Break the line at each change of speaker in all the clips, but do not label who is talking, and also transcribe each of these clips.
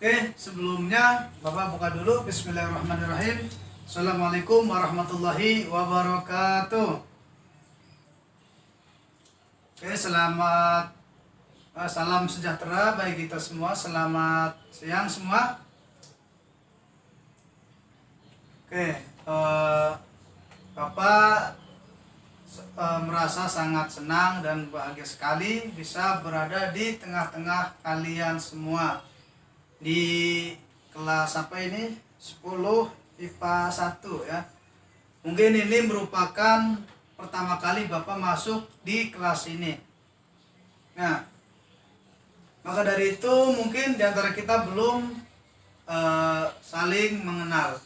Oke, sebelumnya Bapak buka dulu. Bismillahirrahmanirrahim. Assalamualaikum warahmatullahi wabarakatuh. Oke, salam sejahtera bagi kita semua. Selamat siang semua. Oke, Bapak merasa sangat senang dan bahagia sekali bisa berada di tengah-tengah kalian semua di kelas apa ini 10 IPA 1 ya. Mungkin ini merupakan pertama kali Bapak masuk di kelas ini. Nah, maka dari itu mungkin diantara kita belum saling mengenal.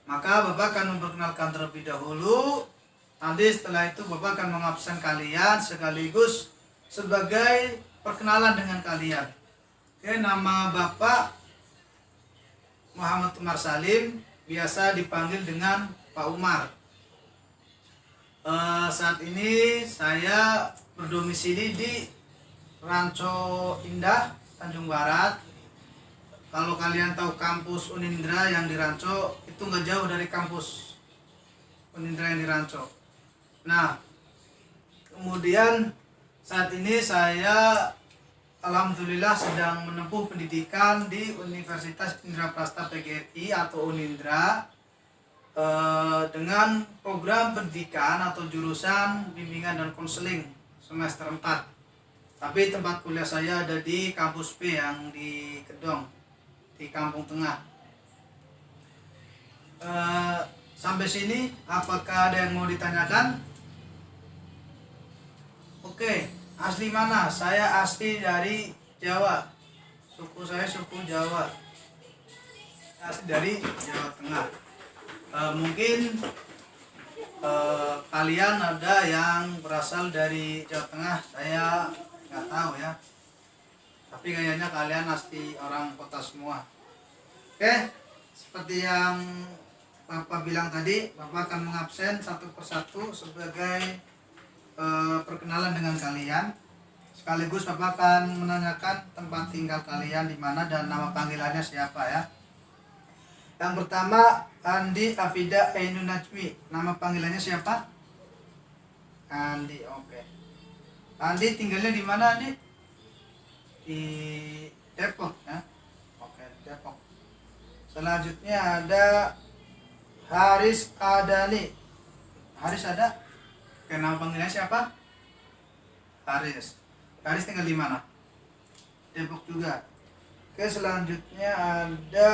Maka Bapak akan memperkenalkan terlebih dahulu. Nanti setelah itu Bapak akan mengabsen kalian sekaligus sebagai perkenalan dengan kalian. Oke, nama Bapak Muhammad Umar Salim, biasa dipanggil dengan Pak Umar. Saat ini saya berdomisili di Ranco Indah, Tanjung Barat. Kalau kalian tahu kampus Unindra yang di Ranco, itu nggak jauh dari kampus Unindra yang di Ranco. Nah, kemudian saat ini saya alhamdulillah sedang menempuh pendidikan di Universitas Indraprasta PGRI atau Unindra dengan program pendidikan atau jurusan bimbingan dan konseling semester 4. Tapi tempat kuliah saya ada di kampus B yang di Kedong, di Kampung Tengah. Sampai sini apakah ada yang mau ditanyakan? Oke, asli mana? Saya asli dari Jawa. Suku saya suku Jawa. Asli dari Jawa Tengah. Mungkin kalian ada yang berasal dari Jawa Tengah, saya nggak tahu ya. Tapi kayaknya kalian asli orang kota semua. Oke, seperti yang Bapak bilang tadi, Bapak akan mengabsen satu persatu sebagai perkenalan dengan kalian. Sekaligus Bapak akan menanyakan tempat tinggal kalian di mana dan nama panggilannya siapa ya. Yang pertama, Andi Afida Ainun Najmi. Nama panggilannya siapa? Andi, oke. Andi tinggalnya di mana, Andi? Di Depok ya. Oke, Depok. Selanjutnya ada Haris Adani. Haris ada? Oke, nama panggilannya siapa? Haris. Haris tinggal di mana? Depok juga. Oke, selanjutnya ada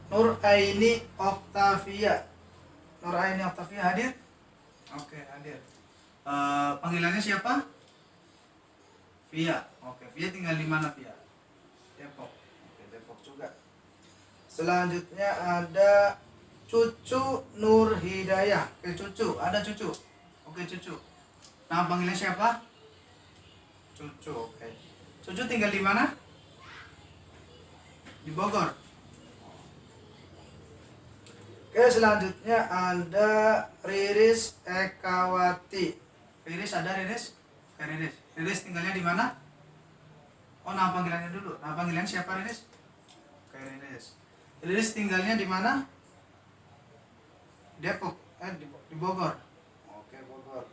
Nur Aini Oktavia. Nur Aini Oktavia hadir? Oke, hadir. Panggilannya siapa? Via. Oke, Via tinggal di mana, Via? Depok. Oke, Depok juga. Selanjutnya ada Cucu Nur Hidayah. Oke, Cucu. Ada Cucu. Oke, Cucu. Nama panggilannya siapa? Cucu. Oke. Cucu tinggal di mana? Di Bogor. Oke, selanjutnya ada Riris Ekawati. Riris ada Riris? Oke, Riris. Riris tinggalnya di mana? Oh, nama panggilannya dulu. Nama panggilannya siapa, Riris? Oke, Riris. Riris tinggalnya di mana? Depok, di Bogor. Oke, Bogor.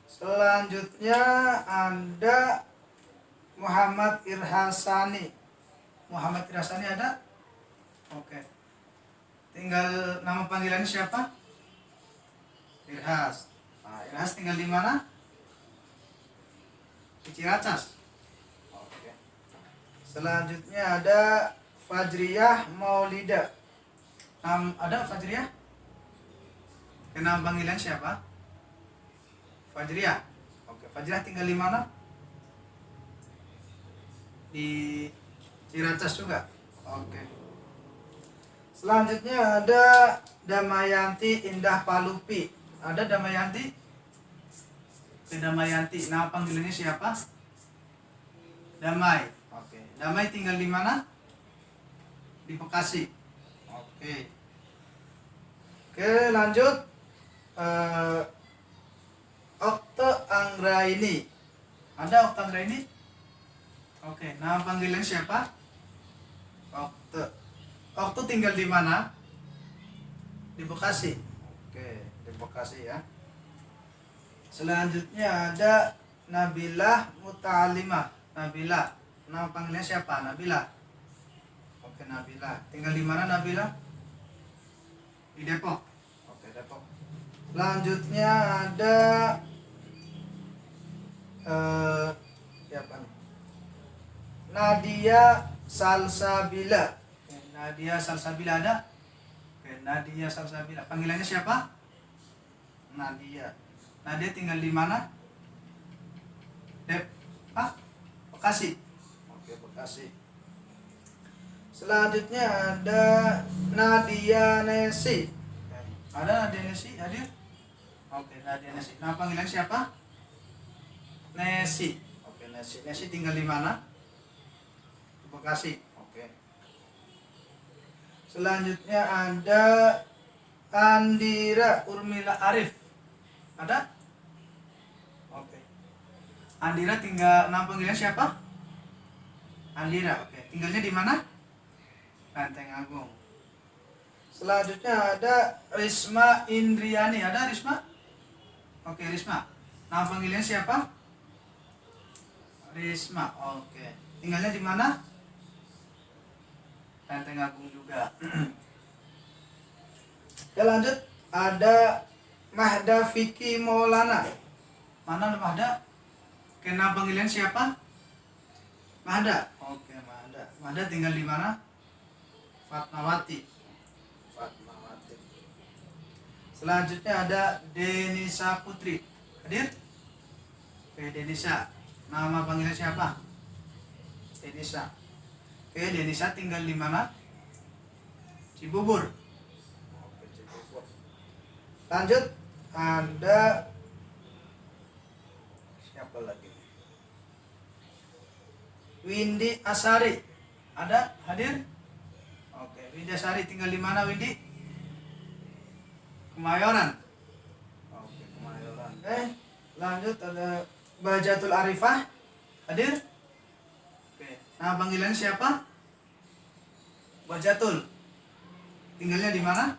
Selanjutnya ada Muhammad Irhasani. Muhammad Irhasani ada? Oke. Tinggal nama panggilannya siapa? Irhas. Nah, Irhas tinggal di mana? Di Ciracas. Oke. Selanjutnya ada Fajriyah Maulida. Ada Fajriyah? Nama panggilan siapa? Fajriyah. Oke, Fajriyah tinggal di mana? Di Ciracas juga. Oke. Selanjutnya ada Damayanti Indah Palupi. Ada Damayanti? Oke, Damayanti. Nama panggilannya siapa? Damai. Oke. Damai tinggal di mana? Di Bekasi. Oke. Oke, lanjut. Okta Anggraini. Ada Okta Anggraini? Oke, nama panggilan siapa? Okte. Okte tinggal di mana? Di Bekasi. Oke, di Bekasi ya. Selanjutnya ada Nabilah Muta'alimah. Nabilah. Nama panggilannya siapa? Nabilah. Oke, Nabilah. Tinggal di mana Nabilah? Di Depok. Oke, Depok. Selanjutnya ada siapa nih? Nadia Salsabila. Oke, Nadia Salsabila ada? Oke, Nadia Salsabila. Panggilannya siapa? Nadia. Nadia tinggal di mana? Bekasi. Oke, Bekasi. Selanjutnya ada Nadia Nesi. Ada Nadia Nesi hadir? Oke, Nadia Nesi. Nama panggilan siapa? Nesi. Oke, Nesi. Nesi tinggal di mana? Di Bekasi. Oke. Selanjutnya ada Andira Urmila Arif. Ada? Oke. Andira tinggal, nama panggilan siapa? Andira. Oke. Tinggalnya di mana? Lenteng Agung. Selanjutnya ada Risma Indriani. Ada Risma? Oke, Risma. Nama panggilannya siapa? Risma. Oke. Tinggalnya di mana? Lenteng Agung juga. Ya, lanjut. Ada Mahda Vicky Maulana. Mana Mahda? Oke, nama panggilan siapa? Mahda. Oke, Mahda. Mahda tinggal di mana? Fatmawati. Fatmawati. Selanjutnya ada Denisa Putri. Hadir? Oke, Denisa. Nama panggilan siapa? Denisa. Oke, Denisa tinggal di mana? Cibubur. Oke, Cibubur. Lanjut, ada siapa lagi? Windy Asari. Ada? Hadir? Oke, Windy Asari tinggal di mana, Windy? Kemayoran. Oke, Kemayoran. Lanjut ada Bajatul Arifah. Hadir? Oke, nama panggilannya siapa? Bajatul. Tinggalnya di mana?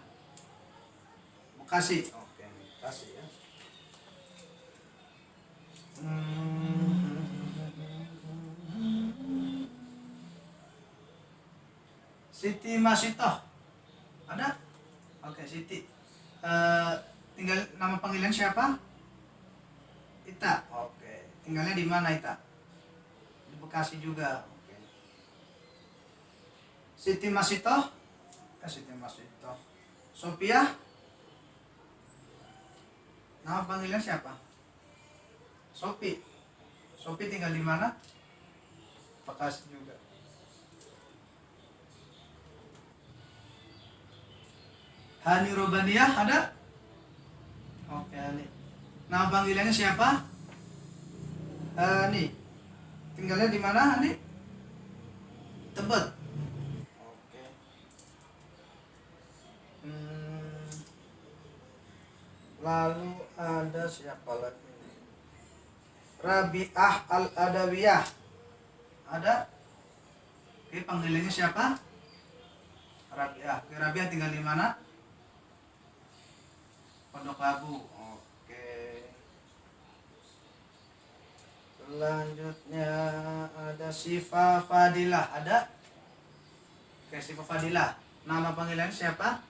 Bekasi. Oke, Bekasi ya. Siti Masitoh. Ada? Oke, Siti. Tinggal, nama panggilan siapa? Ita. Oke. Tinggalnya di mana Ita? Di Bekasi juga. Oke. Siti Masitoh. Siti Masitoh. Sophia. Nama panggilan siapa? Sophie. Sophie tinggal di mana? Bekasi juga. Hani Robaniah ada? Oke, Hani. Nama panggilannya siapa? Hani. Tinggalnya di mana, Hani? Tebet. Oke. Lalu ada siapa lagi? Rabi'ah Al-Adawiyah. Ada? Oke, panggilannya siapa? Rabi'ah. Oke, Rabi'ah tinggal di mana? Pondok Labu. Oke. Selanjutnya ada Syifa Fadilah. Ada? Oke, Syifa Fadilah. Nama panggilan siapa?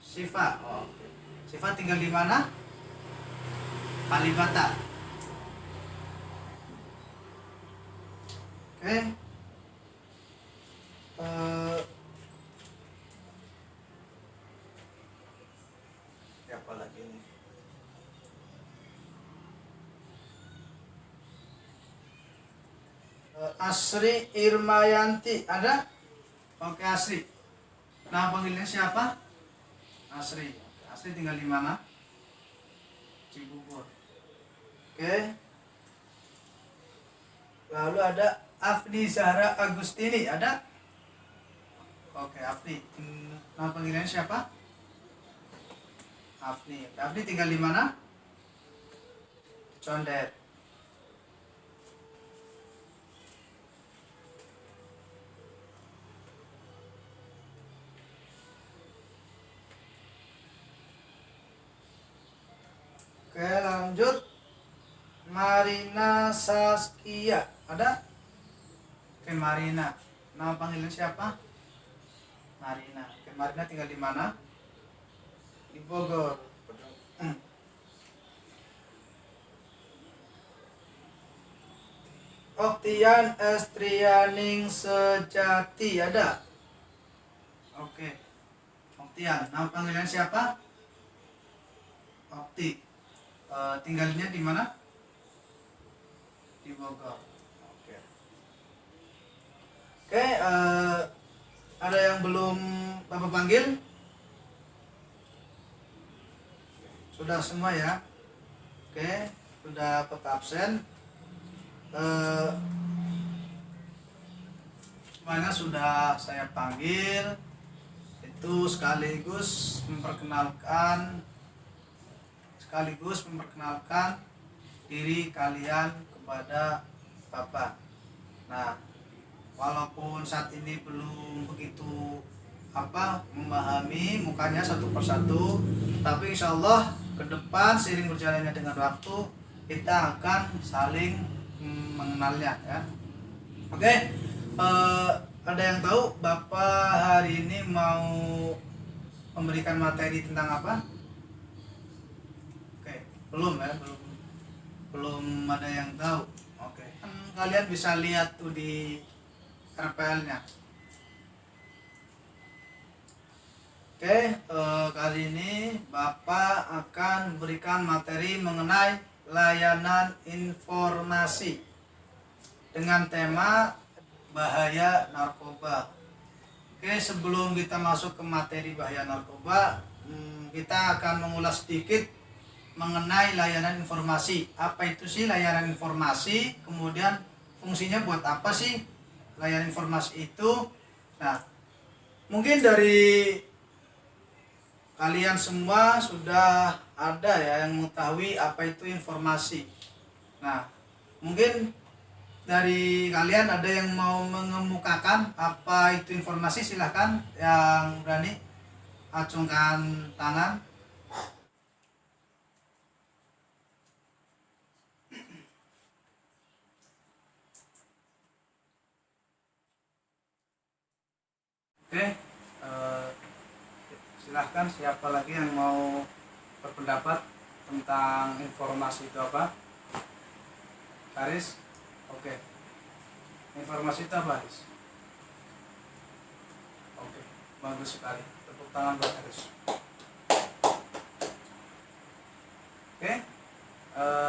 Syifa. Oke. Syifa tinggal di mana? Kalibata. Oke. Siapa lagi nih? Asri Irmayanti. Ada? Oke, Asri. Nama panggilannya siapa? Asri. Asri tinggal di mana? Cibubur. Oke. Lalu ada Afni Zahra Agustini. Ada? Oke, Afni. Nama panggilannya siapa? Afni. Afni tinggal di mana? Condet. Oke, lanjut. Marina Saskia. Ada? Oke, Marina. Nama panggilan siapa? Marina. Oke, Marina tinggal di mana? Di Bogor. Oktian Estrianing Sejati. Ada? Oke. Oktian. Nama panggilan siapa? Okti. Tinggalnya di mana? Di Bogor. Oke. Oke, ada yang belum Bapak panggil? Sudah semua ya? Oke, sudah Bapak absen. Semuanya sudah saya panggil. Itu sekaligus memperkenalkan diri kalian kepada Bapak. Nah, walaupun saat ini belum begitu memahami mukanya satu persatu, tapi insya Allah ke depan seiring berjalannya dengan waktu kita akan saling mengenalnya ya. Oke, ada yang tahu Bapak hari ini mau memberikan materi tentang apa? Oke, belum ya, belum ada yang tahu. Oke, kalian bisa lihat tuh di RPL-nya. Oke, kali ini Bapak akan memberikan materi mengenai layanan informasi dengan tema bahaya narkoba. Oke, sebelum kita masuk ke materi bahaya narkoba, kita akan mengulas sedikit mengenai layanan informasi. Apa itu sih layanan informasi? Kemudian fungsinya buat apa sih layanan informasi itu? Nah, mungkin dari kalian semua sudah ada ya yang mengetahui apa itu informasi. Nah, mungkin dari kalian ada yang mau mengemukakan apa itu informasi, silahkan yang berani acungkan tangan. Oke, silahkan siapa lagi yang mau berpendapat tentang informasi itu apa? Haris? Oke. Informasi itu apa, Haris? Oke, bagus sekali. Tepuk tangan buat Haris. Oke,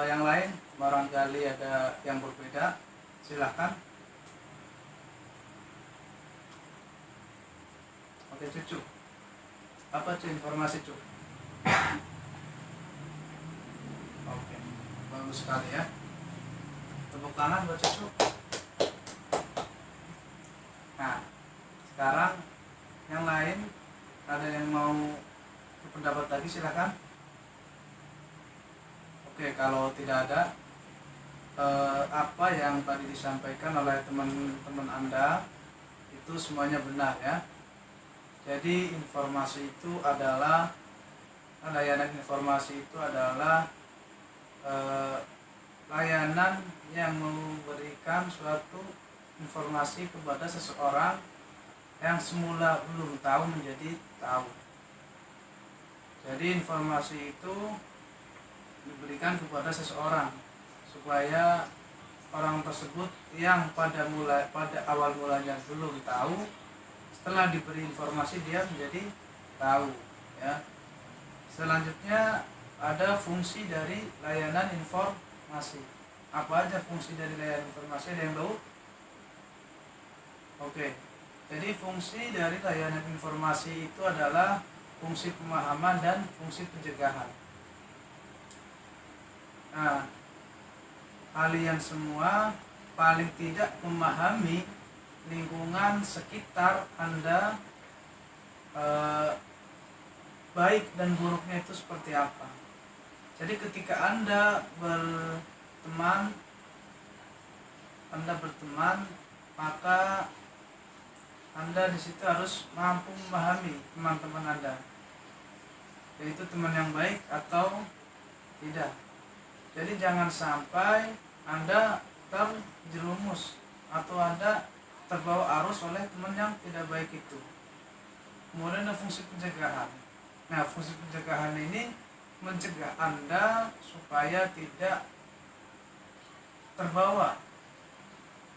yang lain barangkali ada yang berbeda, silahkan. Oke, Cucu. Apa cuy informasi cuy? Oke, bagus sekali ya. Tepuk tangan buat Cucu. Nah, sekarang yang lain ada yang mau berpendapat lagi, silakan. Oke, kalau tidak ada, apa yang tadi disampaikan oleh teman-teman Anda itu semuanya benar ya. Jadi informasi itu adalah, layanan informasi itu adalah layanan yang memberikan suatu informasi kepada seseorang yang semula belum tahu menjadi tahu. Jadi informasi itu diberikan kepada seseorang supaya orang tersebut yang pada awal mulanya belum tahu, setelah diberi informasi dia menjadi tahu ya. Selanjutnya ada fungsi dari layanan informasi. Apa aja fungsi dari layanan informasi, ada yang tahu? Oke, jadi fungsi dari layanan informasi itu adalah fungsi pemahaman dan fungsi pencegahan. Nah, kalian semua paling tidak memahami lingkungan sekitar Anda, baik dan buruknya itu seperti apa. Jadi ketika Anda berteman, maka Anda di situ harus mampu memahami teman-teman Anda, yaitu teman yang baik atau Tidak. Jadi jangan sampai Anda terjerumus atau Anda terbawa arus oleh teman yang tidak baik itu. Kemudian ada fungsi pencegahan. Nah, fungsi pencegahan ini mencegah Anda supaya tidak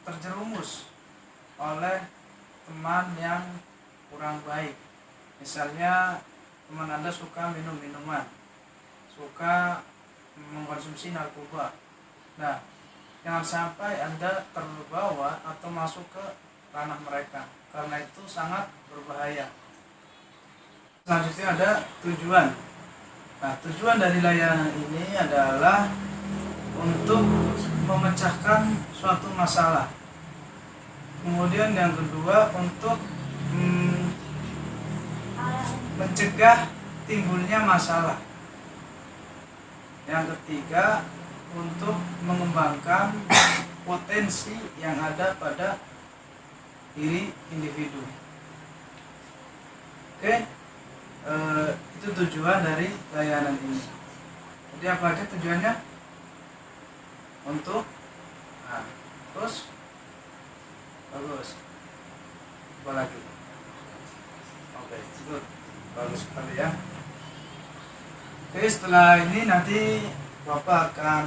terjerumus oleh teman yang kurang baik. Misalnya teman Anda suka minum minuman, suka mengkonsumsi narkoba. Nah, jangan sampai Anda terbawa atau masuk ke ranah mereka, karena itu sangat berbahaya. Selanjutnya ada tujuan. Nah, tujuan dari layanan ini adalah untuk memecahkan suatu masalah. Kemudian yang kedua untuk mencegah timbulnya masalah. Yang ketiga untuk mengembangkan potensi yang ada pada diri individu. Oke, itu tujuan dari layanan ini. Jadi apa aja tujuannya? Untuk terus bagus. Apa lagi? Oke, good. Bagus sekali ya. Oke, setelah ini nanti Bapak akan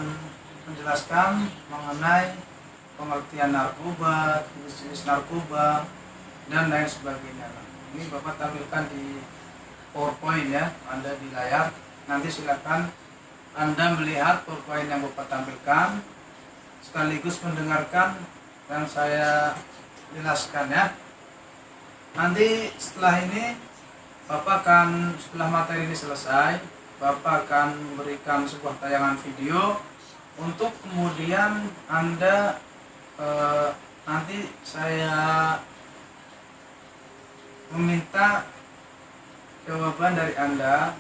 menjelaskan mengenai pengertian narkoba, jenis-jenis narkoba, dan lain sebagainya. Ini Bapak tampilkan di PowerPoint ya, Anda di layar. Nanti silakan Anda melihat PowerPoint yang Bapak tampilkan, sekaligus mendengarkan yang saya jelaskan ya. Nanti setelah ini Bapak akan, setelah materi ini selesai, Bapak akan memberikan sebuah tayangan video untuk kemudian Anda nanti saya meminta jawaban dari Anda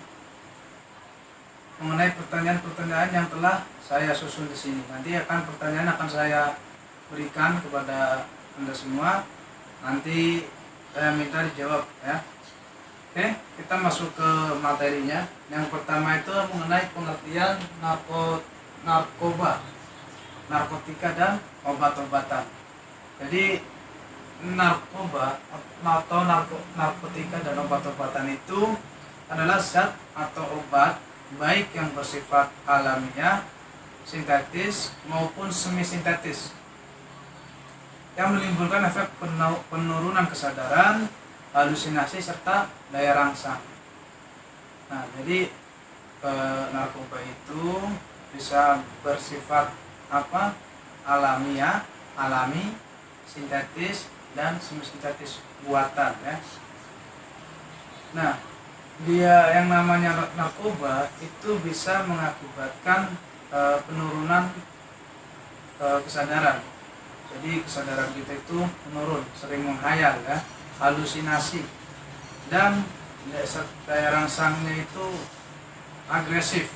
mengenai pertanyaan-pertanyaan yang telah saya susun di sini. Nanti pertanyaan akan saya berikan kepada Anda semua. Nanti saya minta dijawab ya. Oke, kita masuk ke materinya. Yang pertama itu mengenai pengertian narkoba, narkotika dan obat-obatan. Jadi narkoba atau narkotika dan obat-obatan itu adalah zat atau obat baik yang bersifat alamiah, sintetis maupun semi sintetis yang menimbulkan efek penurunan kesadaran, halusinasi serta daya rangsang. Nah, jadi narkoba itu bisa bersifat alamiah, alami, sintetis dan semi sintetis buatan ya. Nah, dia yang namanya narkoba itu bisa mengakibatkan penurunan kesadaran. Jadi kesadaran kita itu menurun, sering menghayal ya, halusinasi, dan daya rangsangnya itu agresif.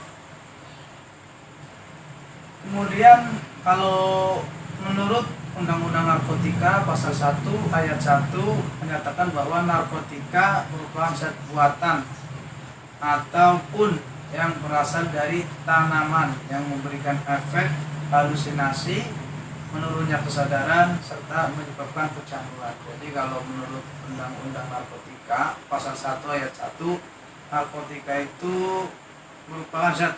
Kemudian kalau menurut Undang-Undang Narkotika pasal 1 ayat 1 menyatakan bahwa narkotika merupakan zat buatan ataupun yang berasal dari tanaman yang memberikan efek halusinasi, menurunnya kesadaran serta menyebabkan kecanduan. Jadi kalau menurut Undang-Undang Narkotika pasal 1 ayat 1, narkotika itu merupakan zat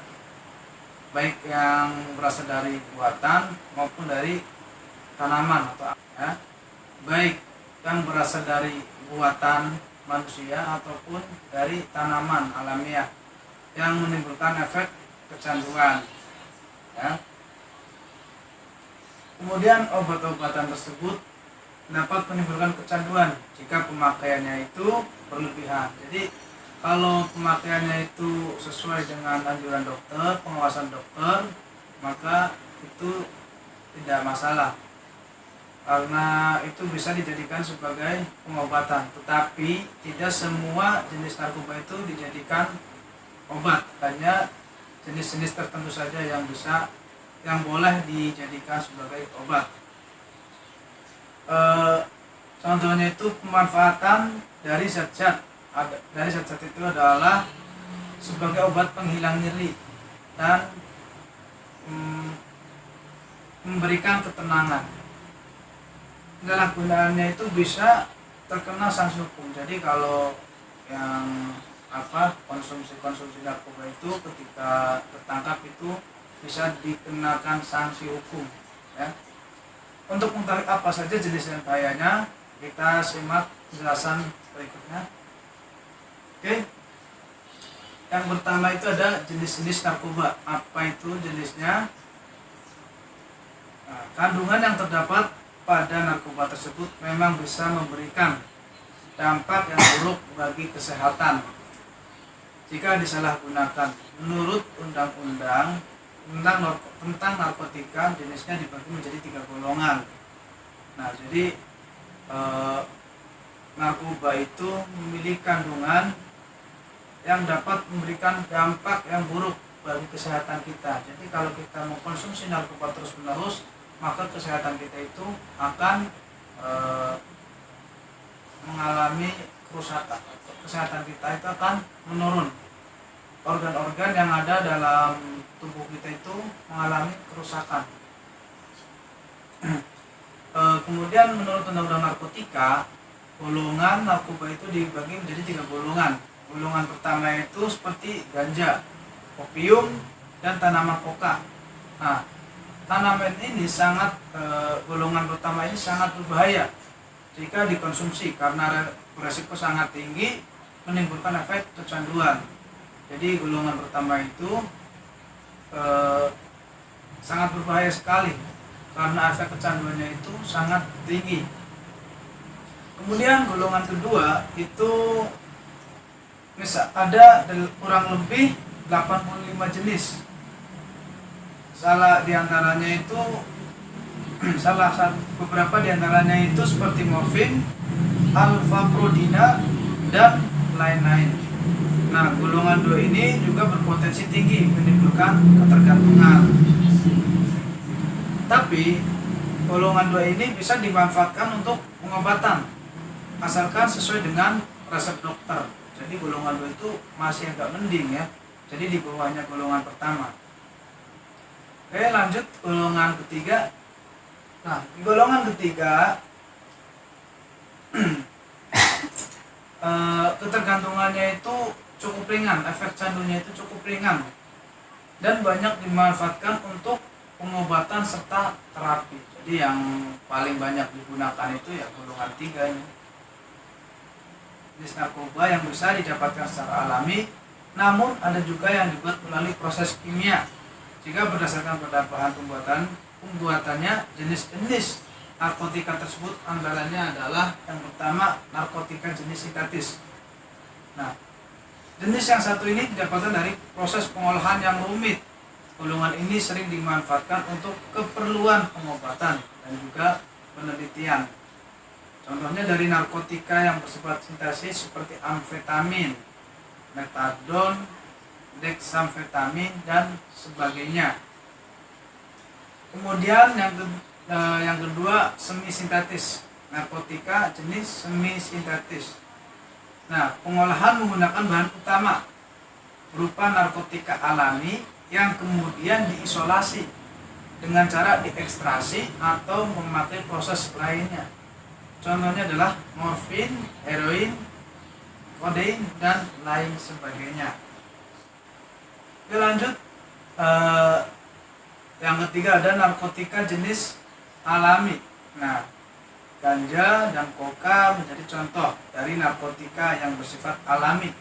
baik yang berasal dari buatan maupun dari tanaman atau ya, baik yang berasal dari buatan manusia ataupun dari tanaman alamiah yang menimbulkan efek kecanduan ya. Kemudian obat-obatan tersebut dapat menimbulkan kecanduan jika pemakaiannya itu berlebihan. Jadi kalau pemakaiannya itu sesuai dengan anjuran dokter, pengawasan dokter, maka itu tidak masalah, karena itu bisa dijadikan sebagai pengobatan. Tetapi tidak semua jenis narkoba itu dijadikan obat, hanya jenis-jenis tertentu saja yang boleh dijadikan sebagai obat. Contohnya itu pemanfaatan dari zat-zat itu adalah sebagai obat penghilang nyeri, dan memberikan ketenangan. Penyalahgunaannya itu bisa terkena sanksi hukum. Jadi kalau yang konsumsi narkoba itu ketika tertangkap itu bisa dikenakan sanksi hukum, ya. Untuk mengetahui apa saja jenis dan bahayanya, kita simak penjelasan berikutnya. Oke. Yang pertama itu ada jenis-jenis narkoba. Apa itu jenisnya? Nah, kandungan yang terdapat pada narkoba tersebut memang bisa memberikan dampak yang buruk bagi kesehatan jika disalahgunakan. Menurut undang-undang tentang narkotika, jenisnya dibagi menjadi 3 golongan. Nah, jadi narkoba itu memiliki kandungan yang dapat memberikan dampak yang buruk bagi kesehatan kita. Jadi kalau kita mengkonsumsi narkoba terus-menerus, maka kesehatan kita itu akan mengalami kerusakan. Kesehatan kita itu akan menurun. Organ-organ yang ada dalam tubuh kita itu mengalami kerusakan. Kemudian menurut undang-undang narkotika, golongan narkoba itu dibagi menjadi 3 golongan. Golongan pertama itu seperti ganja, opium, dan tanaman koka. Nah, tanaman ini golongan pertama ini sangat berbahaya jika dikonsumsi karena beresiko sangat tinggi menimbulkan efek kecanduan. Jadi golongan pertama itu sangat berbahaya sekali karena efek kecanduannya itu sangat tinggi. Kemudian golongan kedua itu ada kurang lebih 85 jenis. Beberapa diantaranya itu seperti morfin, alfaprodina, dan lain-lain. Nah, golongan 2 ini juga berpotensi tinggi menimbulkan ketergantungan. Tapi golongan 2 ini bisa dimanfaatkan untuk pengobatan asalkan sesuai dengan resep dokter. Jadi golongan 2 itu masih agak mending, ya. Jadi di bawahnya golongan pertama. Oke, lanjut golongan ketiga. Nah, di golongan ketiga ketergantungannya itu cukup ringan, efek candunya itu cukup ringan dan banyak dimanfaatkan untuk pengobatan serta terapi. Jadi yang paling banyak digunakan itu ya golongan 3 ini. Jenis narkoba yang bisa didapatkan secara alami, namun ada juga yang dibuat melalui proses kimia. Jika berdasarkan pada bahan pembuatannya, jenis-jenis narkotika tersebut antaranya adalah yang pertama narkotika jenis sintetis. Nah, jenis yang satu ini didapatkan dari proses pengolahan yang rumit. Golongan ini sering dimanfaatkan untuk keperluan pengobatan dan juga penelitian. Contohnya dari narkotika yang bersifat sintesis seperti amfetamin, metadon, dexamfetamin, dan sebagainya. Kemudian yang kedua semi sintetis, narkotika jenis semi sintetis. Nah, pengolahan menggunakan bahan utama berupa narkotika alami yang kemudian diisolasi dengan cara diekstraksi atau memakai proses lainnya. Contohnya adalah morfin, heroin, kodein, dan lain sebagainya. Oke, lanjut. Yang ketiga ada narkotika jenis alami. Nah, ganja dan koka menjadi contoh dari narkotika yang bersifat alami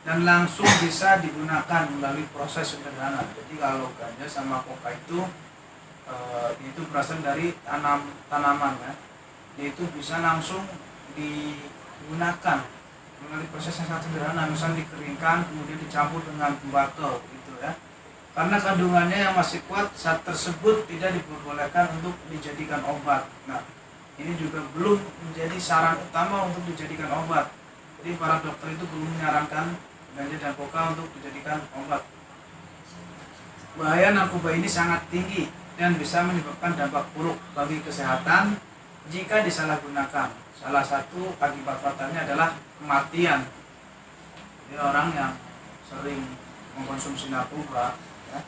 dan langsung bisa digunakan melalui proses sederhana. Jadi kalau ganja sama koka itu berasal dari tanaman, ya. Itu bisa langsung digunakan melalui proses yang sangat sederhana, misalnya dikeringkan kemudian dicampur dengan tembakau gitu, ya. Karena kandungannya yang masih kuat, saat tersebut tidak diperbolehkan untuk dijadikan obat. Nah, ini juga belum menjadi saran utama untuk dijadikan obat. Jadi para dokter itu belum menyarankan ganja dan koka untuk dijadikan obat. Bahaya narkoba ini sangat tinggi dan bisa menyebabkan dampak buruk bagi kesehatan jika disalahgunakan. Salah satu akibat fatalnya adalah kematian. Jadi orang yang sering mengkonsumsi narkoba ya.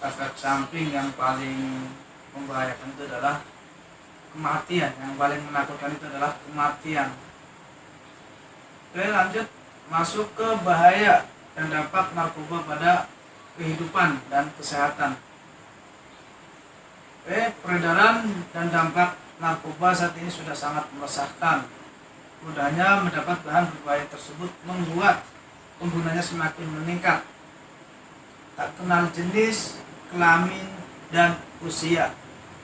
Efek samping yang paling membahayakan itu adalah kematian. Yang paling menakutkan itu adalah kematian. Oke, lanjut masuk ke bahaya dan dampak narkoba pada kehidupan dan kesehatan. Peredaran dan dampak narkoba saat ini sudah sangat meresahkan. Mudahnya mendapat bahan berbahaya tersebut membuat penggunanya semakin meningkat. Tak kenal jenis, kelamin, dan usia.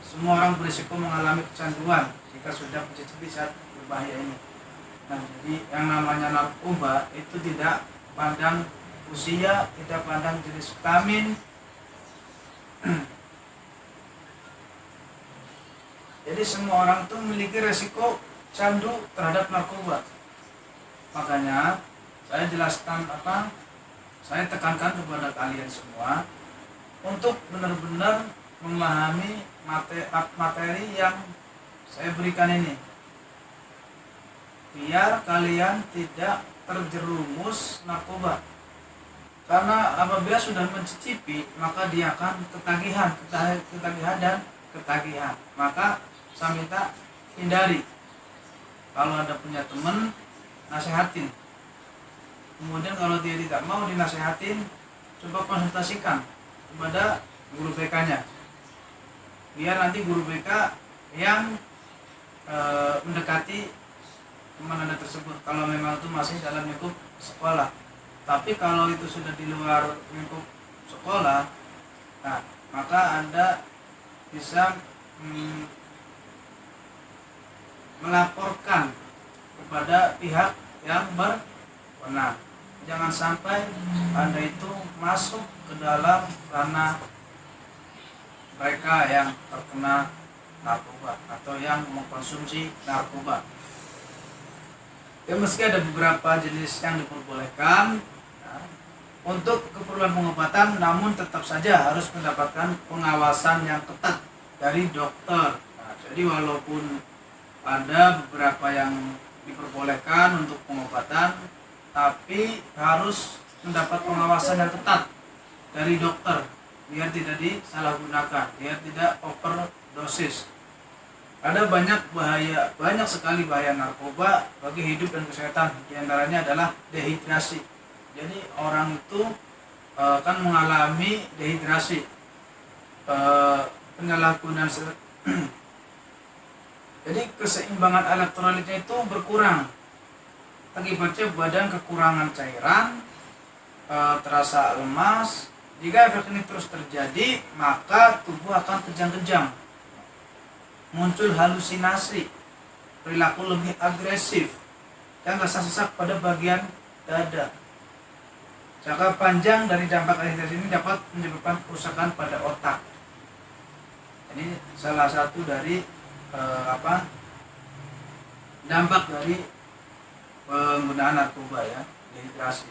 Semua orang berisiko mengalami kecanduan jika sudah mencicipi zat berbahaya ini. Nah, jadi yang namanya narkoba itu tidak pandang usia, tidak pandang jenis kelamin. Jadi semua orang itu memiliki resiko candu terhadap narkoba. Makanya saya jelaskan saya tekankan kepada kalian semua untuk benar-benar memahami materi yang saya berikan ini, biar kalian tidak terjerumus narkoba. Karena apabila sudah mencicipi, maka dia akan ketagihan dan ketagihan. Maka saya minta hindari. Kalau ada punya teman, nasihatin. Kemudian kalau dia tidak mau dinasehatin, coba konsultasikan kepada guru BK-nya. Biar nanti guru BK yang mendekati teman Anda tersebut, kalau memang itu masih dalam lingkup sekolah. Tapi kalau itu sudah di luar lingkup sekolah, nah maka Anda bisa melaporkan kepada pihak yang berwenang. Jangan sampai Anda itu masuk ke dalam ranah mereka yang terkena narkoba atau yang mengkonsumsi narkoba. Ya, meski ada beberapa jenis yang diperbolehkan untuk keperluan pengobatan, namun tetap saja harus mendapatkan pengawasan yang ketat dari dokter. Nah, jadi walaupun ada beberapa yang diperbolehkan untuk pengobatan, tapi harus mendapat pengawasan yang ketat dari dokter biar tidak disalahgunakan, biar tidak overdosis. Ada banyak sekali bahaya narkoba bagi hidup dan kesehatan. Di antaranya adalah dehidrasi. Jadi orang itu kan mengalami dehidrasi, penyalahgunaan jadi keseimbangan elektrolitnya itu berkurang. Akibatnya badan kekurangan cairan, terasa lemas. Jika efek ini terus terjadi, maka tubuh akan kejang-kejang, muncul halusinasi, perilaku lebih agresif, dan rasa sesak pada bagian dada. Jangka panjang dari dampak dehidrasi ini dapat menyebabkan kerusakan pada otak. Ini salah satu dari dampak dari penggunaan narkoba, ya, dehidrasi.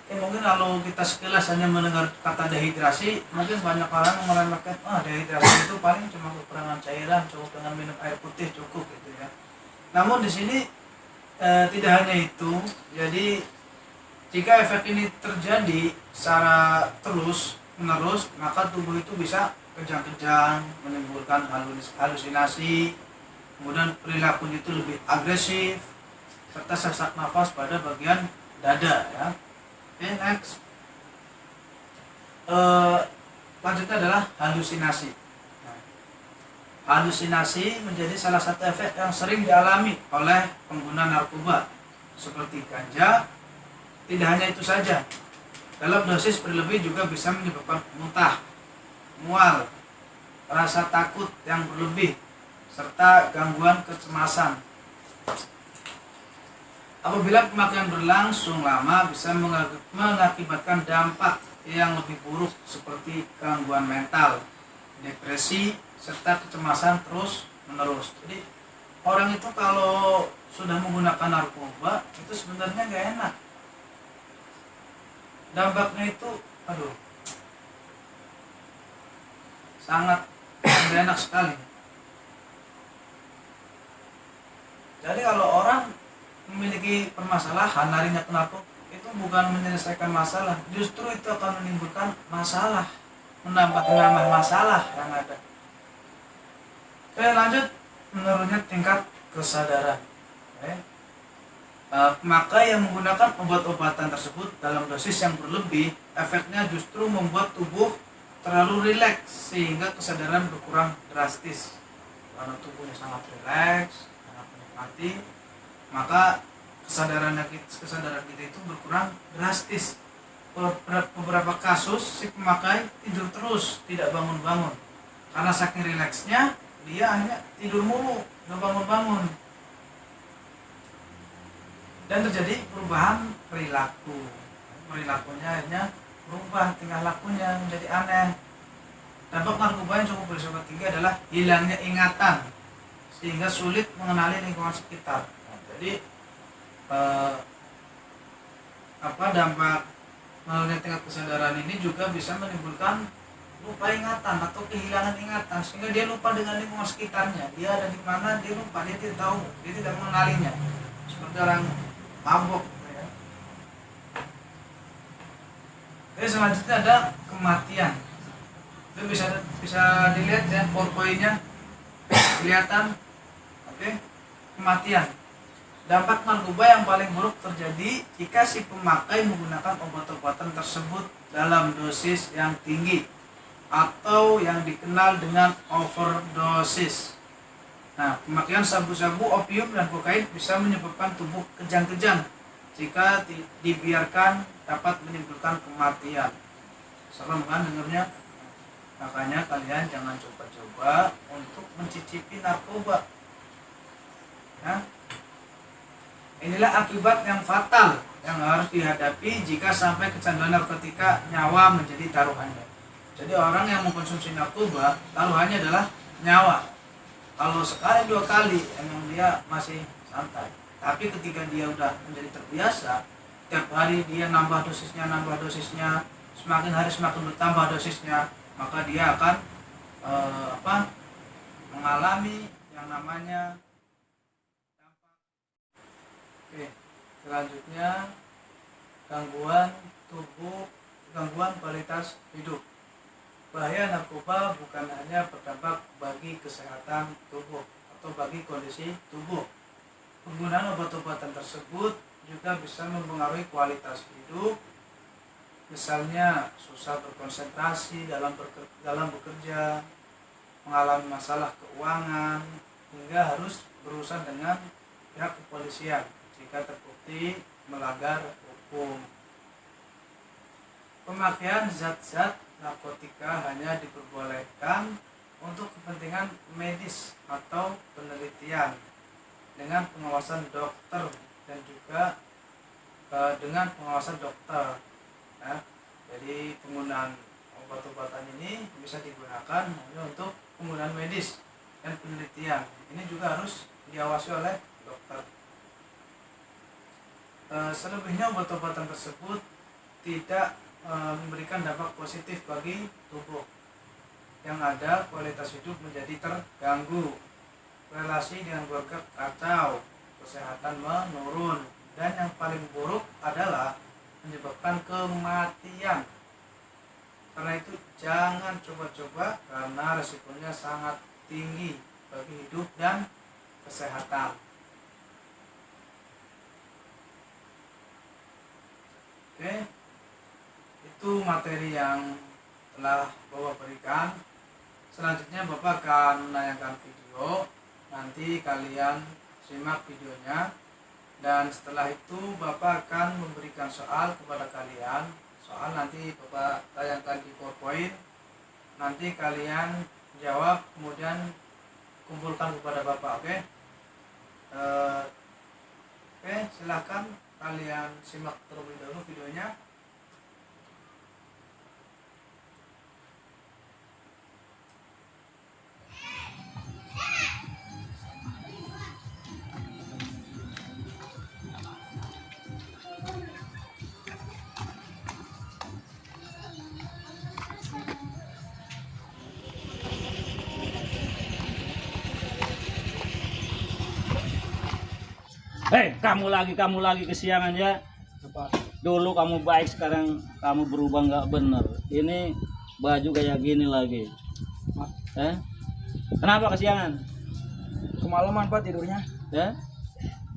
Mungkin kalau kita sekilas hanya mendengar kata dehidrasi, mungkin banyak orang yang meremehkan, dehidrasi itu paling cuma kekurangan cairan, cukup dengan minum air putih cukup gitu ya. Namun di sini tidak hanya itu. Jadi jika efek ini terjadi secara terus menerus, maka tubuh itu bisa kejang-kejang, menimbulkan halusinasi, kemudian perilakunya itu lebih agresif, serta sesak nafas pada bagian dada, ya. Next, lanjutnya adalah halusinasi. Halusinasi menjadi salah satu efek yang sering dialami oleh pengguna narkoba seperti ganja. Tidak hanya itu saja, dalam dosis berlebih juga bisa menyebabkan muntah, mual, rasa takut yang berlebih, serta gangguan kecemasan. Apabila pemakaian berlangsung lama, bisa mengakibatkan dampak yang lebih buruk seperti gangguan mental, depresi, serta kecemasan terus menerus. Jadi orang itu kalau sudah menggunakan narkoba itu sebenarnya gak enak. Dampaknya itu sangat gak enak sekali. Jadi kalau orang memiliki permasalahan larinya ke narkoba, itu bukan menyelesaikan masalah, justru itu akan menimbulkan masalah, menambah masalah yang ada. Oke, lanjut. Menurunnya tingkat kesadaran. Oke. Pemakai yang menggunakan obat-obatan tersebut dalam dosis yang berlebih, efeknya justru membuat tubuh terlalu rileks sehingga kesadaran berkurang drastis. Karena tubuhnya sangat rileks, sangat menikmati, maka kesadaran kita itu berkurang drastis. Beberapa kasus si pemakai tidur terus, tidak bangun-bangun. Karena saking rileksnya, dia hanya tidur mulu, nggak bangun-bangun. Dan terjadi perubahan perilakunya akhirnya berubah, tingkah lakunya menjadi aneh. Dampak narkoba yang cukup berisiko tinggi adalah hilangnya ingatan sehingga sulit mengenali lingkungan sekitar. Nah, jadi dampak menurunnya tingkat kesadaran ini juga bisa menimbulkan lupa ingatan atau kehilangan ingatan sehingga dia lupa dengan lingkungan sekitarnya. Dia ada di mana dia lupa, dia tidak tahu, dia tidak mengenalinya. Seperti orang mabuk ya. Oke, selanjutnya ada kematian. Itu bisa dilihat ya, poin-poinnya kelihatan. Oke, kematian. Dampak narkoba yang paling buruk terjadi jika si pemakai menggunakan obat-obatan tersebut dalam dosis yang tinggi atau yang dikenal dengan overdosis. Nah, pemakaian sabu-sabu, opium, dan kokain bisa menyebabkan tubuh kejang-kejang. Jika dibiarkan dapat menimbulkan kematian. Serem kan dengarnya? Makanya kalian jangan coba-coba untuk mencicipi narkoba. Ya. Inilah akibat yang fatal yang harus dihadapi jika sampai kecanduan narkotika, nyawa menjadi taruhannya. Jadi orang yang mengkonsumsi narkoba, taruhannya adalah nyawa. Kalau sekali dua kali emang dia masih santai, tapi ketika dia udah menjadi terbiasa, tiap hari dia nambah dosisnya, semakin hari semakin bertambah dosisnya, maka dia akan mengalami yang namanya dampak. Oke, selanjutnya gangguan kualitas hidup. Bahaya narkoba bukan hanya berdampak bagi kesehatan tubuh atau bagi kondisi tubuh. Penggunaan obat-obatan tersebut juga bisa mempengaruhi kualitas hidup. Misalnya susah berkonsentrasi dalam bekerja, mengalami masalah keuangan, hingga harus berurusan dengan pihak kepolisian jika terbukti melanggar hukum. Pemakaian zat-zat narkotika hanya diperbolehkan untuk kepentingan medis atau penelitian dengan pengawasan dokter dan juga dengan pengawasan dokter. Nah, jadi penggunaan obat-obatan ini bisa digunakan hanya untuk penggunaan medis dan penelitian. Ini juga harus diawasi oleh dokter. Selebihnya obat-obatan tersebut tidak memberikan dampak positif bagi tubuh. Yang ada kualitas hidup menjadi terganggu, relasi dengan keluarga kacau, kesehatan menurun, dan yang paling buruk adalah menyebabkan kematian. Karena itu jangan coba-coba karena resikonya sangat tinggi bagi hidup dan kesehatan. Oke, itu materi yang telah Bapak berikan. Selanjutnya Bapak akan menayangkan video, nanti kalian simak videonya, dan setelah itu Bapak akan memberikan soal kepada kalian. Soal nanti Bapak tayangkan di PowerPoint, nanti kalian jawab kemudian kumpulkan kepada Bapak. Oke? Oke, silahkan kalian simak terlebih dahulu videonya.
Hei, kamu lagi kesiangan ya.
Cepat.
Dulu kamu baik, sekarang kamu berubah nggak bener. Ini baju kayak gini lagi. Eh? Kenapa kesiangan?
Kemalaman Pak tidurnya.
Ya?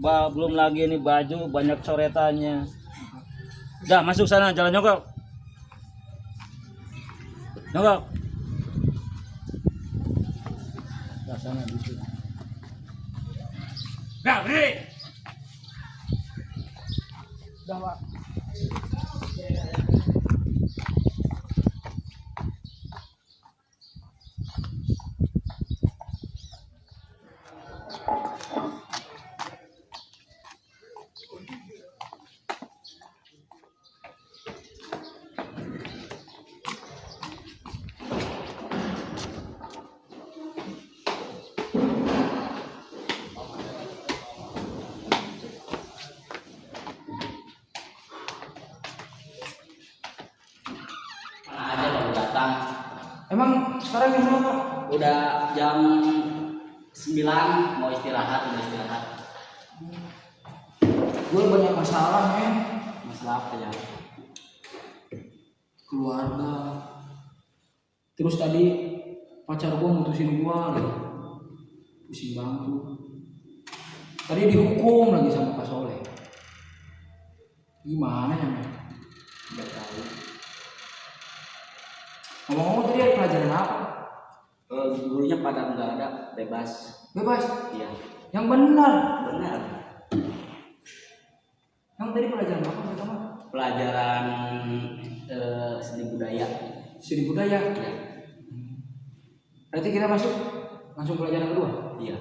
Belum lagi ini baju banyak coretannya. Dah masuk sana, jalan nyokok. Nyokok. Dah sana di situ. Dah, berdiri.
Udah Pak.
Mana aja baru datang.
Emang sekarang yang mana Pak?
Udah jam 9 mau istirahat, udah istirahat.
Gue banyak masalah men.
Masalah apa ya?
Keluarga. Terus tadi pacar gue mutusin gue gitu. Pusing banget tuh. Tadi dihukum lagi sama Pak Soleh. Gimana ya men?
Udah tahu.
Ngomong-ngomong tadi ada pelajaran apa?
Gurunya pada nggak ada, bebas.
Bebas.
Iya,
Yang benar.
benar.
Yang tadi pelajaran apa pertama?
Pelajaran seni budaya.
Seni budaya.
Iya.
Berarti kita masuk langsung pelajaran kedua.
Iya.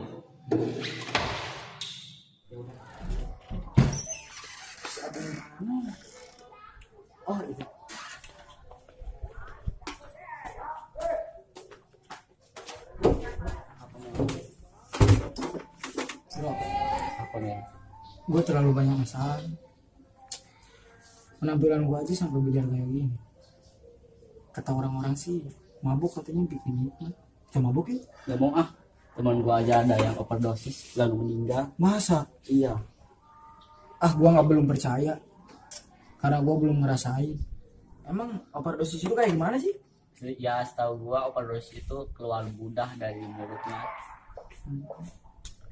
Oh itu. Bro,
Apa nih?
gue terlalu banyak masalah. Penampilan gue aja sampai belajar kayak gini. Kata orang-orang sih, mabuk katanya bikin nikmat. Kita mabuk ya?
Gak mau ah. Teman gua aja ada yang overdosis lalu meninggal.
Masa?
Iya.
Ah, gue nggak belum percaya. Karena gue belum ngerasain. Emang overdosis itu kayak gimana sih?
Ya setahu gua overdosis itu keluar budah dari mulutnya.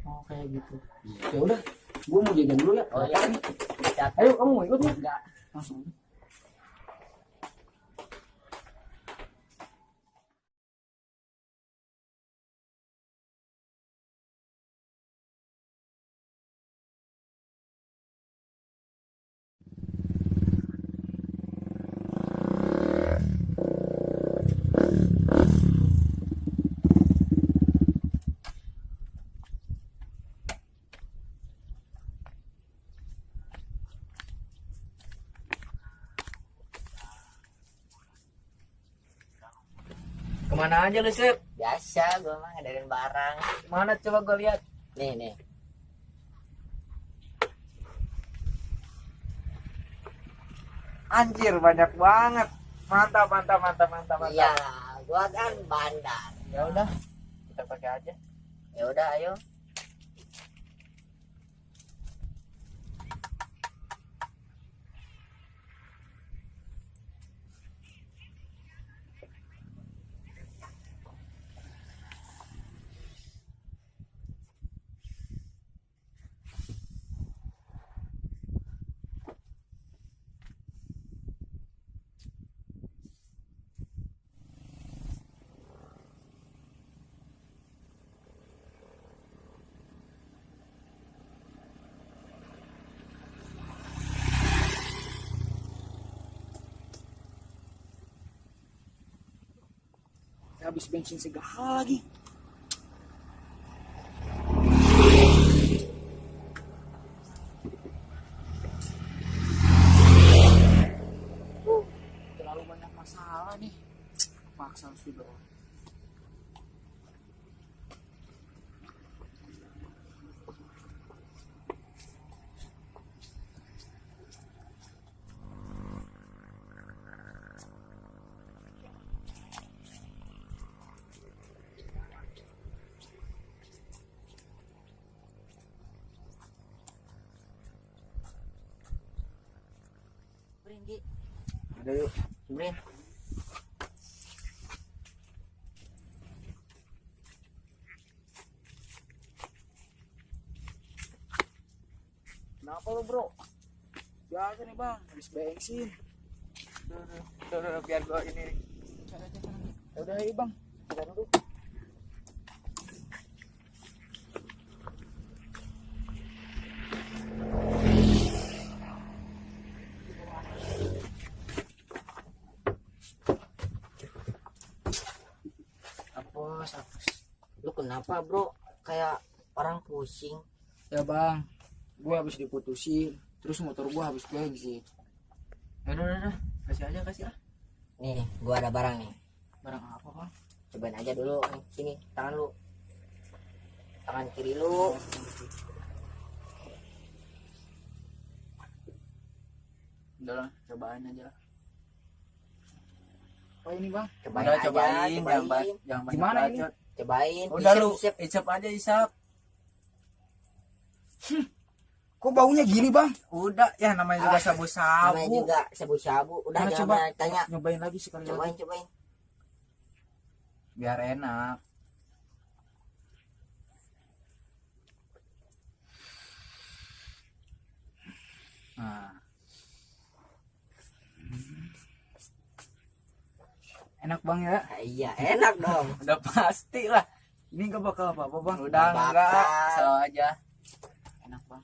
Oh kayak gitu.
Iya.
Ya udah, gue mau jajan dulu ya.
Oh iya.
Ayo kamu mau ikut nggak?
Enggak.
Langsung. Kemana aja lu Sep?
Biasa gue mah ngadain barang.
Mana coba gue lihat.
Nih.
Anjir banyak banget. Mantap.
Iya, gua kan bandar.
Ya udah, kita pakai aja.
Ya udah, ayo.
Habis bensin segala lagi. Terlalu banyak masalah nih. Maksa sudah.
Brin, Gi. Udah yuk, Brin.
Kenapa lo bro? Biasa nih bang, habis bensin.
Udah, biar gua ini.
Ya udah ayo bang, kita duduk.
Apos. Lu kenapa bro? Kayak orang pusing.
Ya bang, gue habis diputusin, terus motor gue habis bensin.
Udah.
Kasih aja, kasih ah.
Nih, gua ada barang nih.
Barang apa bang?
Cobain aja dulu. Nih, sini, tangan lu. Tangan kiri lu.
Udah lah, cobain aja. Oh ini bang?
Cobain
Udah
aja,
cobain,
cobain.
jangan banyak
Gimana ini?
bacot.
Cobain.
Udah
Isep,
lu,
isep.
isep aja isap.
Kok baunya gini bang?
Udah, ya namanya juga
Namanya
sabu-sabu.
juga sabu-sabu. Udah,
Nah,
jangan
coba
banyak tanya.
nyobain lagi sekali lagi.
Cobain.
Biar enak. Nah,
Enak bang ya?
Nah, iya, enak dong.
udah pasti lah.
Ini gak bakal apa-apa bang?
Udah
Bakal.
enggak, selalu aja.
Enak bang.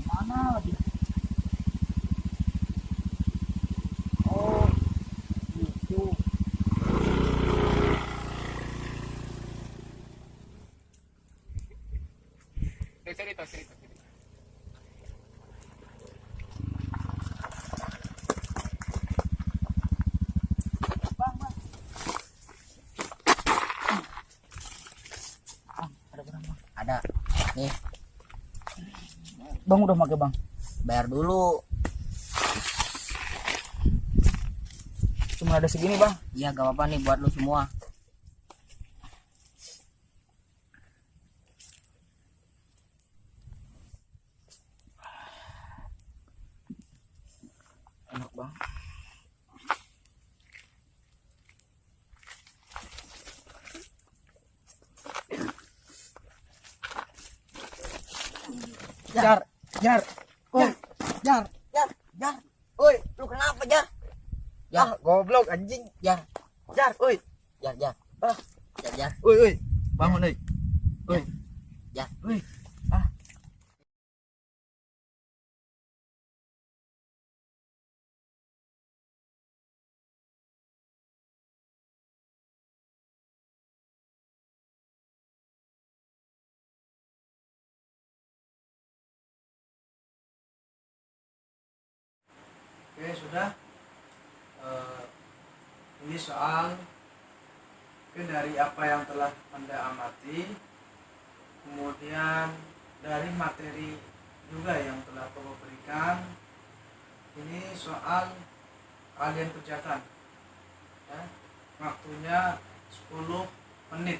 Mana lagi? Oh, gitu.
Cerita.
Ada. Nih,
Bang udah pakai bang.
bayar dulu.
Cuma ada segini bang.
Iya, gak apa-apa nih buat lu semua.
Enak bang. Jar. Oh, Jar.
Jar. Woi, lu kenapa, Jar? Jar,
Goblok anjing.
Jar.
Jar, oi.
Jar.
Ah.
Jar.
Oi. Bangun oi. Oi.
Jar.
Oi.
Oke, sudah. Ini soal dari apa yang telah Anda amati, kemudian dari materi juga yang telah Bapak berikan. Ini soal kalian kerjakan ya. Waktunya 10 menit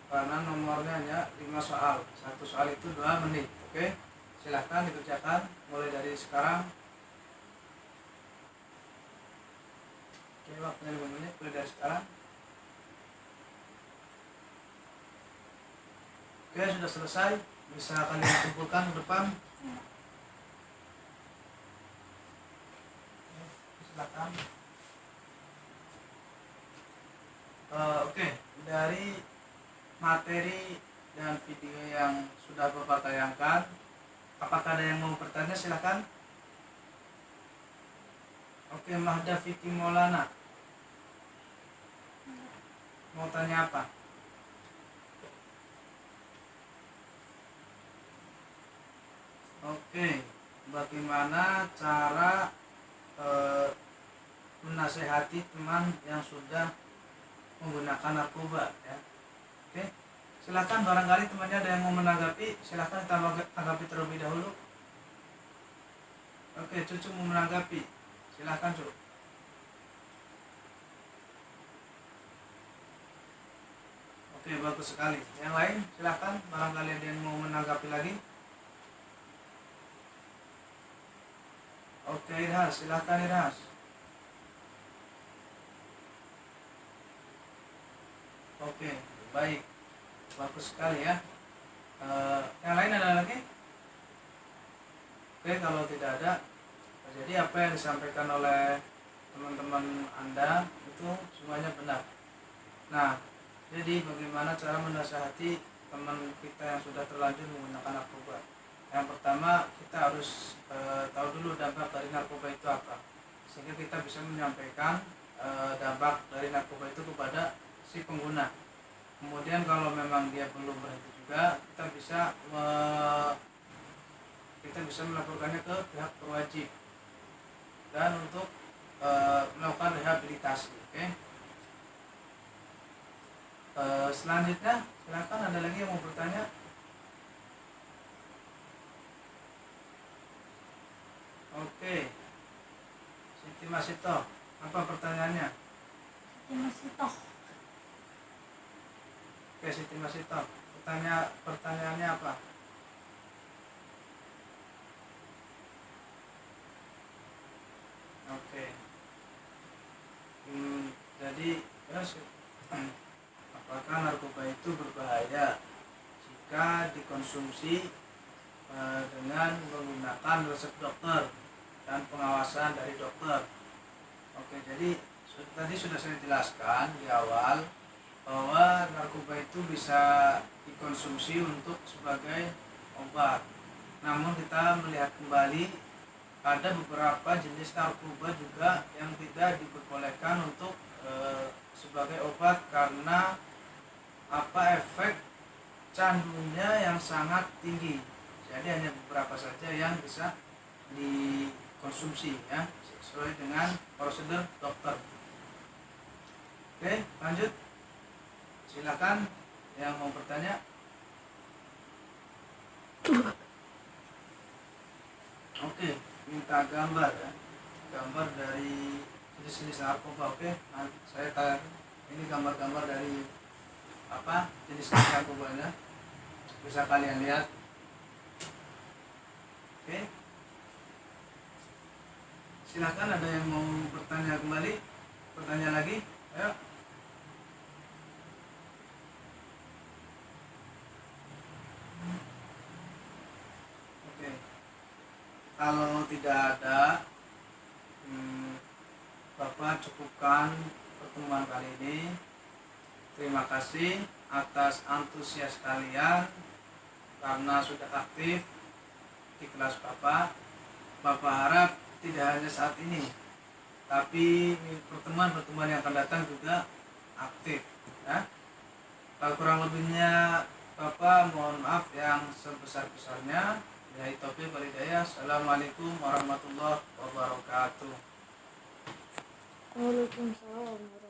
karena nomornya hanya 5 soal. Satu soal itu 2 menit. Oke, silahkan dikerjakan mulai dari sekarang. Oke, waktunya 5 menit mulai dari sekarang. Oke, sudah selesai. Bisa kalian kumpulkan ke depan. Silakan. Oke, dari materi dan video yang sudah Bapak tayangkan, apakah ada yang mau bertanya? Silakan. Oke, Mahda Vicky Maulana, mau tanya apa? Oke, bagaimana cara menasehati teman yang sudah menggunakan narkoba ya? Oke, silakan, barangkali temannya ada yang mau menanggapi, silakan tanggapi terlebih dahulu. Oke, Cucu mau menanggapi, silakan Cucu. Oke, bagus sekali. Yang lain silakan, barangkali ada yang mau menanggapi lagi. Oke, Irhas, silakan Irhas. Oke, baik, bagus sekali ya. Yang lain ada lagi? Oke, kalau tidak ada, jadi apa yang disampaikan oleh teman-teman Anda itu semuanya benar. Nah, jadi bagaimana cara menasihati teman kita yang sudah terlanjur menggunakan narkoba? Yang pertama, kita harus tahu dulu dampak dari narkoba itu apa, sehingga kita bisa menyampaikan dampak dari narkoba itu kepada si pengguna. Kemudian kalau memang dia belum berhenti juga, kita bisa melaporkannya ke pihak berwajib dan untuk melakukan rehabilitasi. Oke. Selanjutnya silakan, ada lagi yang mau bertanya? Oke, Siti Masito, apa pertanyaannya?
Siti Masito.
Oke, Siti Masito, pertanyaannya apa? Oke. Jadi apakah narkoba itu berbahaya jika dikonsumsi dengan menggunakan resep dokter dan pengawasan dari dokter? Oke, jadi tadi sudah saya jelaskan di awal bahwa narkoba itu bisa dikonsumsi untuk sebagai obat. Namun kita melihat kembali ada beberapa jenis narkoba juga yang tidak diperbolehkan untuk sebagai obat karena efek candunya yang sangat tinggi. Jadi hanya beberapa saja yang bisa dikonsumsi ya, sesuai dengan prosedur dokter. Oke, lanjut. Silakan yang mau bertanya. Oke, minta gambar ya. Gambar dari jenis-jenis narkoba. Oke, nah, saya tanya ini gambar-gambar dari jenis narkobanya. Bisa kalian lihat. Oke. Silakan, ada yang mau bertanya kembali? Bertanya lagi? Ayo. Oke. Kalau tidak ada, Bapak cukupkan pertemuan kali ini. Terima kasih atas antusias kalian karena sudah aktif di kelas Bapak. Bapak harap tidak hanya saat ini, tapi pertemuan-pertemuan yang akan datang juga aktif ya. Kalau kurang lebihnya Bapak mohon maaf yang sebesar-besarnya. Billahi taufiq wal hidayah. Assalamualaikum warahmatullahi wabarakatuh.
Waalaikumsalam.